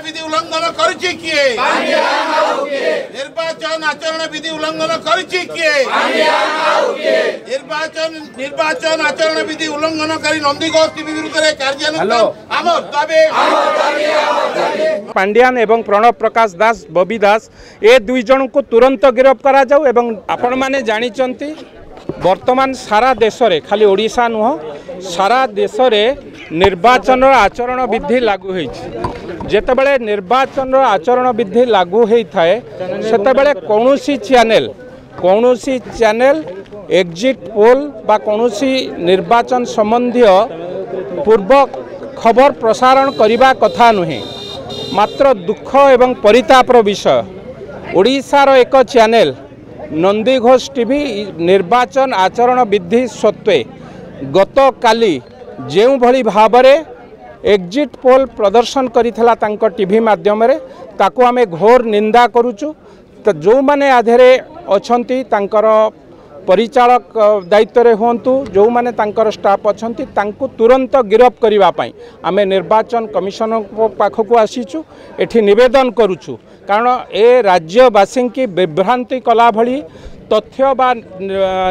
विधि उल्लंघन करुछि किए निर्वाचन आचरण विधि उल्लंघन करुछि किए निर्वाचन आचरण विधि उल्लंघन करी नंदीघोष टीवी विरुद्ध कार्यानुष्ठान आमर दाबी पांड्यान एवं प्रणव प्रकाश दास बबी दास ए दुई जन को तुरंत गिरफ्त करा जाऊ एवं आपण माने जानिचंती वर्तमान सारा देश रे खाली ओडिशा नुह सारा देश रे निर्वाचन आचरण विधि लागू होइछि जेतेबेले निर्वाचन आचरण विधि लागू होइथाय सेतेबेले कौनसी चैनल एग्जिट पोल बा कौनसी निर्वाचन संबंधी पूर्व खबर प्रसारण करने कथा नुहे मात्र दुख एवं परितापर विषय ओडिशार एक चैनल नंदीघोष टीवी निर्वाचन आचरण विधि सत्वे गत काली जो भली भावरे एग्जिट पोल प्रदर्शन करिथला तांको टीवी माध्यम रे ताको आमे घोर निंदा करूचु। तो जो माने आधेरे अछंती तांकर परिचालक दायित्व रे होंतु जो माने तांकर स्टाफ अछंती तांको तुरंत गिरफ्त करिवा पई आमे निर्वाचन कमिशन पाखकु आसीचु एठी निवेदन करूचु कारण ए राज्यवासी की विभ्रांति कला भली तथ्य बा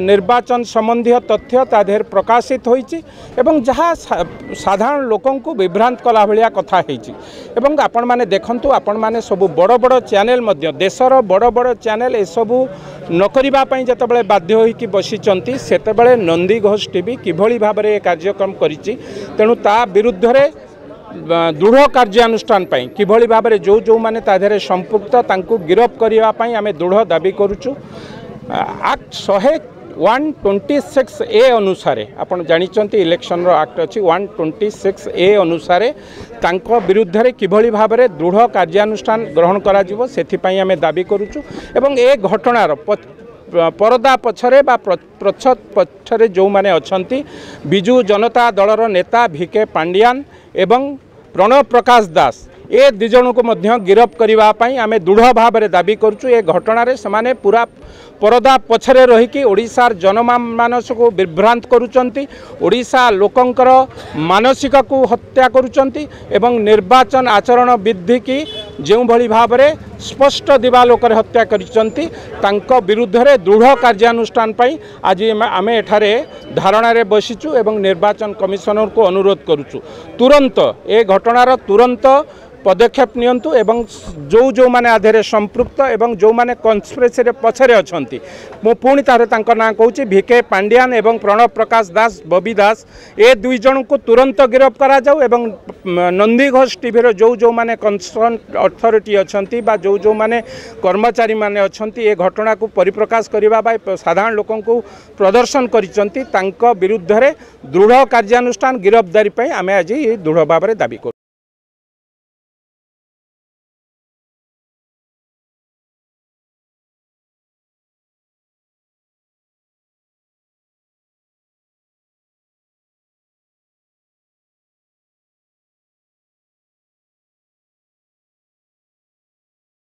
निर्वाचन संबंधी तथ्य तादेर प्रकाशित होइछि एवं जहाँ साधारण लोकों को विभ्रांत कला भलिया कथा होइछि एवं आपण माने देखंतु आपण माने सबु बड़ बड़ चैनल मध्य देशर बड़ बड़ चैनल ए सबु न करिबा पई जतबेले बाध्य होई कि बसिचंती सेतबेले नंदीघोष टीवी किभली भाबरे कार्यक्रम करिछि तेणु ता विरुद्ध रे दृढ़ कार्यानुष्ठान पाई किभली भाबरे जो जो माने तादेरे संपुक्त तांको गिरफ्त करिवा पई आमे दृढ़ दाबी करूछु। एक्ट 126 ए अनुसार आपण जानिचंती इलेक्शन रो एक्ट अछि 126 ए अनुसार तांको विरुद्ध रे किभली भाबरे दृढ़ कार्यानुष्ठान ग्रहण करा जिवो सेथि पई आमे दाबी करूछु एवं ए घटनार परदा पछरे बा प्रच्छद पछरे जो माने अछंती बिजू जनता दलर नेता भिके पांड्यान एवं प्रणव प्रकाश दास ए दिजन को मध्य गिरफ्त करने आमे दृढ़ भाव में दाबी करुचु। ए घटना से पूरा परदा पछरे रहीकि ओडिशार जनमानस को विभ्रांत करुचंती ओडिशा लोकंकर मानसिक को हत्या करुचंती एवं निर्वाचन आचरण विधि की जो भली भाव में स्पष्ट दिवालोक हत्या करिचंती तांको विरुद्ध रे दृढ़ कार्यानुष्ठान पाई आज आमे एठारे धारणा रे बसिचु एवं निर्वाचन कमिशनर को अनुरोध करुचु तुरंत ए घटनार तुरंत पदक्षेप नियंतु एवं जो जो माने आधेरे संपृक्त एवं जो माने कन्स्पिरेसी रे पछरे अछंती मो पुणी तारे तांकर नाम कहूची भिके पांड्यान एवं प्रणव प्रकाश दास बबी दास ए दुई जन को तुरंत गिरफ्त करा जाऊ एवं नंदीघोष टीवी रो जो जो माने कंसर्न अथॉरिटी अछंती बा जो जो माने कर्मचारी माने अछंती ए घटना को परिप्रकाश करिवा बाय साधारण लोकन को प्रदर्शन करिसंती तांको विरुद्ध रे दृढ़ कार्यानुष्ठान गिरफ्तारी पई आमे आज दृढ़ भाव में दाबी करू।